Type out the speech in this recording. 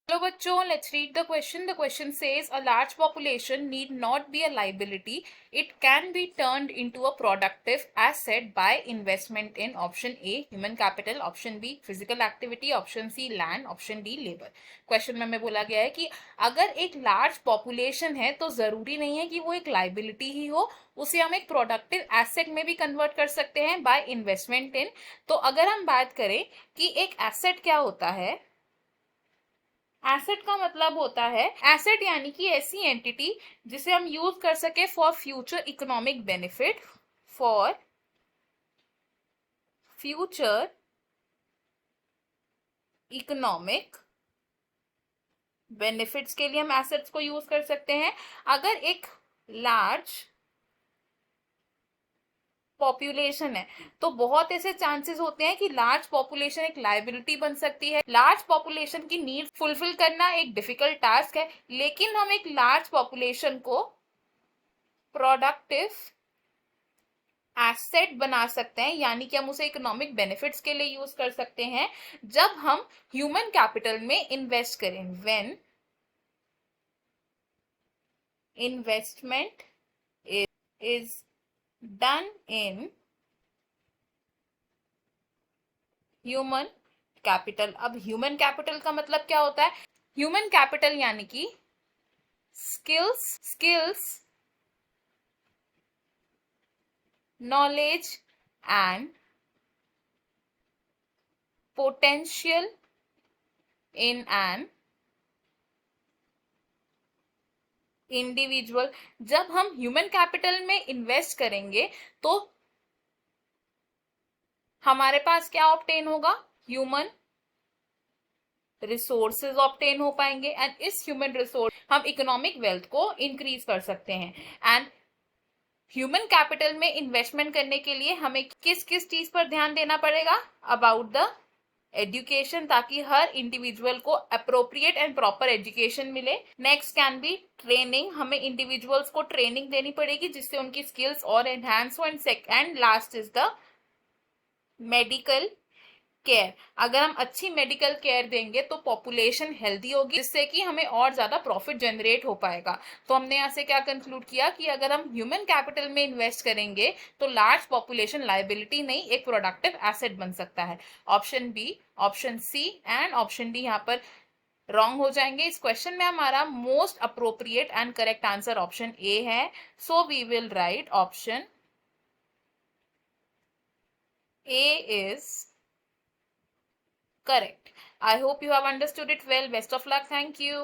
Hello बच्चों, let's read the question. The question says a large population need not be a liability. It can be turned into a productive asset by investment in option A human capital, option B physical activity, option C land, option D labor. Question में हमें बोला गया है कि अगर एक large population है तो जरूरी नहीं है कि वो एक लाइबिलिटी ही हो, उसे हम एक प्रोडक्टिव एसेट में भी कन्वर्ट कर सकते हैं बाय इन्वेस्टमेंट इन। तो अगर हम बात करें कि एक एसेट क्या होता है, एसेट का मतलब होता है, एसेट यानी कि ऐसी एंटिटी जिसे हम यूज कर सके for future economic benefit, for future economic benefits के लिए हम एसेट्स को यूज कर सकते हैं। अगर एक लार्ज पॉपुलेशन है तो बहुत ऐसे चांसेस होते हैं कि लार्ज पॉपुलेशन एक लाइबिलिटी बन सकती है। लार्ज पॉपुलेशन की नीड फुलफिल करना एक डिफिकल्ट टास्क है, लेकिन हम एक लार्ज पॉपुलेशन को प्रोडक्टिव एसेट बना सकते हैं, यानी कि हम उसे इकोनॉमिक बेनिफिट्स के लिए यूज कर सकते हैं जब हम ह्यूमन कैपिटल में इन्वेस्ट करें। When investment is done in human capital. अब ह्यूमन कैपिटल का मतलब क्या होता है? ह्यूमन कैपिटल यानी कि skills knowledge and potential in an individual. जब हम ह्यूमन कैपिटल में इन्वेस्ट करेंगे तो हमारे पास क्या ऑब्टेन होगा? ह्यूमन रिसोर्सेज ऑब्टेन हो पाएंगे एंड इस ह्यूमन रिसोर्स हम इकोनॉमिक वेल्थ को इंक्रीज कर सकते हैं। एंड ह्यूमन कैपिटल में इन्वेस्टमेंट करने के लिए हमें किस किस चीज पर ध्यान देना पड़ेगा? अबाउट द एजुकेशन, ताकि हर इंडिविजुअल को अप्रोप्रिएट एंड प्रॉपर एजुकेशन मिले। नेक्स्ट कैन बी ट्रेनिंग, हमें इंडिविजुअल्स को ट्रेनिंग देनी पड़ेगी जिससे उनकी स्किल्स और एनहांस हो। And last is the medical care. अगर हम अच्छी मेडिकल केयर देंगे तो पॉपुलेशन हेल्दी होगी, जिससे कि हमें और ज्यादा प्रॉफिट जनरेट हो पाएगा। तो हमने यहाँ से क्या कंक्लूड किया कि अगर हम ह्यूमन कैपिटल में इन्वेस्ट करेंगे तो लार्ज पॉपुलेशन लाइबिलिटी नहीं, एक प्रोडक्टिव एसेट बन सकता है। Option B, option C and option D यहाँ पर रॉन्ग हो जाएंगे। इस क्वेश्चन में हमारा most appropriate and correct answer option A है। So we will write option A is correct. I hope you have understood it well. Best of luck. Thank you.